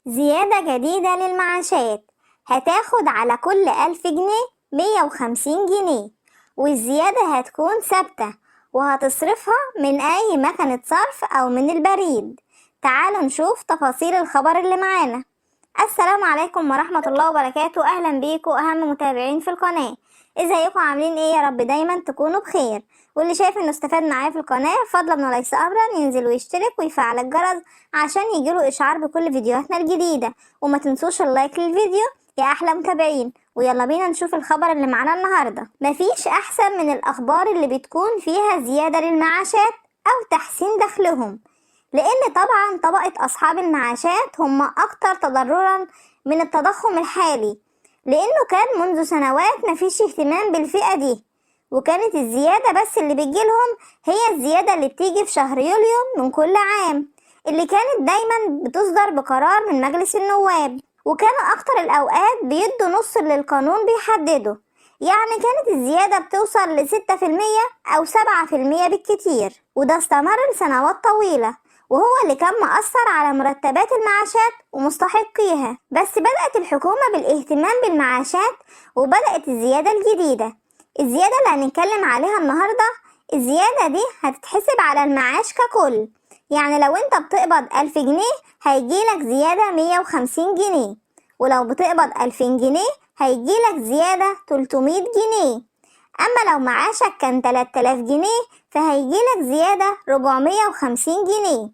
زيادة جديدة للمعاشات، هتاخد على كل 1000 جنيه 150 جنيه، والزيادة هتكون ثابتة وهتصرفها من أي مكنة صرف أو من البريد. تعالوا نشوف تفاصيل الخبر اللي معانا. السلام عليكم ورحمة الله وبركاته، أهلا بيكم أهم متابعين في القناة. ازيكم عاملين ايه؟ يا رب دايما تكونوا بخير. واللي شايف انه استفاد معايا في القناة فضلا وليس امرا ينزل ويشترك ويفعل الجرس عشان يجيله اشعار بكل فيديوهاتنا الجديدة. وما تنسوش اللايك للفيديو يا احلى متابعين. ويلا بينا نشوف الخبر اللي معانا النهاردة. مفيش احسن من الاخبار اللي بتكون فيها زيادة للمعاشات او تحسين دخلهم، لان طبعا طبقة اصحاب المعاشات هم اكتر تضررا من التضخم الحالي، لانه كان منذ سنوات مفيش اهتمام بالفئة دي، وكانت الزيادة بس اللي بتجيلهم هي الزيادة اللي بتيجي في شهر يوليو من كل عام، اللي كانت دايما بتصدر بقرار من مجلس النواب، وكانوا اكتر الاوقات بيدوا نص اللي القانون بيحدده. يعني كانت الزيادة بتوصل ل6% او 7% بالكتير، وده استمر لسنوات طويلة، وهو اللي كان مأثر على مرتبات المعاشات ومستحقيها. بس بدأت الحكومة بالاهتمام بالمعاشات وبدأت الزيادة الجديدة. الزيادة اللي هنتكلم عليها النهاردة، الزيادة دي هتتحسب على المعاش ككل. يعني لو انت بتقبض 1000 جنيه هيجيلك زيادة 150 جنيه، ولو بتقبض 2000 جنيه هيجيلك زيادة 300 جنيه. اما لو معاشك كان 3000 جنيه فهيجيلك زيادة 450 جنيه،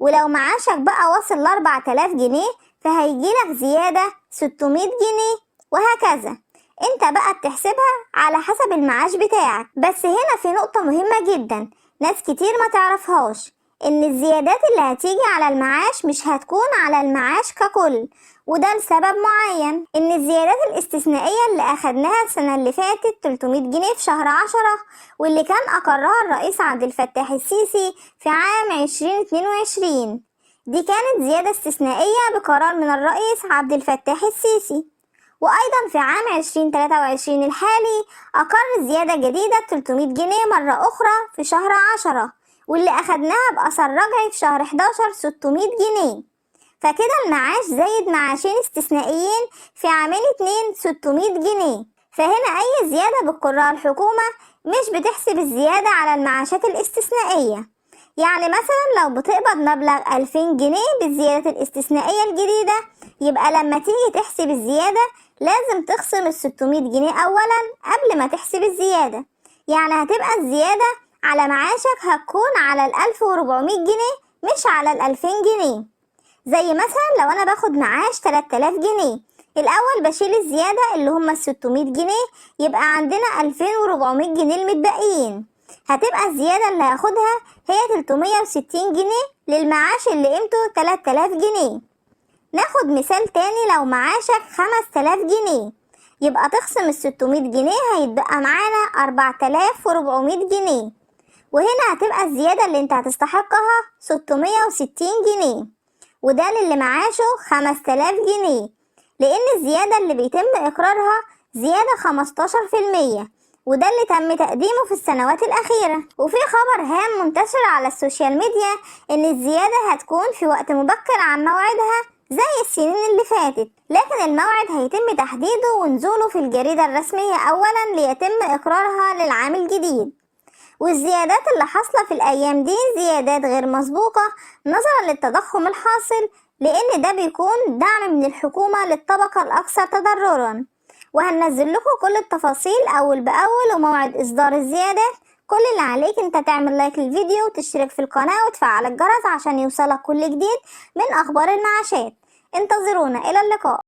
ولو معاشك بقى وصل ل4000 جنيه فهيجيلك زيادة 600 جنيه، وهكذا. انت بقى بتحسبها على حسب المعاش بتاعك. بس هنا في نقطة مهمة جدا ناس كتير ما تعرفهاش، ان الزيادات اللي هتيجي على المعاش مش هتكون على المعاش ككل، وده لسبب معين. ان الزيادات الاستثنائية اللي اخدناها السنة اللي فاتت 300 جنيه في شهر 10، واللي كان اقرها الرئيس عبد الفتاح السيسي في عام 2022، دي كانت زيادة استثنائية بقرار من الرئيس عبد الفتاح السيسي. وأيضا في عام 2023 الحالي أقر زيادة جديدة 300 جنيه مرة أخرى في شهر 10، واللي أخدناها بأثر رجعي في شهر 11 600 جنيه. فكده المعاش زايد معاشين استثنائيين في عامين 2 600 جنيه. فهنا أي زيادة بتقرها الحكومة مش بتحسب الزيادة على المعاشات الاستثنائية. يعني مثلا لو بتقبض مبلغ 2000 جنيه بالزيادة الاستثنائية الجديدة، يبقى لما تيجي تحسب الزيادة لازم تخصم 600 جنيه أولا قبل ما تحسب الزيادة. يعني هتبقى الزيادة على معاشك هتكون على 1400 جنيه مش على 2000 جنيه. زي مثلا لو أنا باخد معاش 3000 جنيه، الأول بشيل الزيادة اللي هما 600 جنيه، يبقى عندنا 2400 جنيه المتبقيين. هتبقى الزيادة اللي هاخدها هي 360 جنيه للمعاش اللي قيمته 3000 جنيه. ناخد مثال تاني، لو معاشك 5000 جنيه يبقى تخصم 600 جنيه هيتبقى معانا 4400 جنيه، وهنا هتبقى الزيادة اللي انت هتستحقها 660 جنيه، وده للي معاشه 5000 جنيه، لان الزيادة اللي بيتم اقرارها زيادة 15%، وده اللي تم تقديمه في السنوات الأخيرة. وفي خبر هام منتشر على السوشيال ميديا إن الزيادة هتكون في وقت مبكر عن موعدها زي السنين اللي فاتت، لكن الموعد هيتم تحديده ونزوله في الجريدة الرسمية أولا ليتم إقرارها للعام الجديد. والزيادات اللي حاصلة في الأيام دي زيادات غير مسبوقة نظرا للتضخم الحاصل، لأن ده بيكون دعم من الحكومة للطبقة الأكثر تضررا. وهننزل لكم كل التفاصيل أول بأول وموعد إصدار الزيادات. كل اللي عليك انت تعمل لايك للفيديو وتشترك في القناة وتفعل الجرس عشان يوصلك كل جديد من أخبار المعاشات. انتظرونا، إلى اللقاء.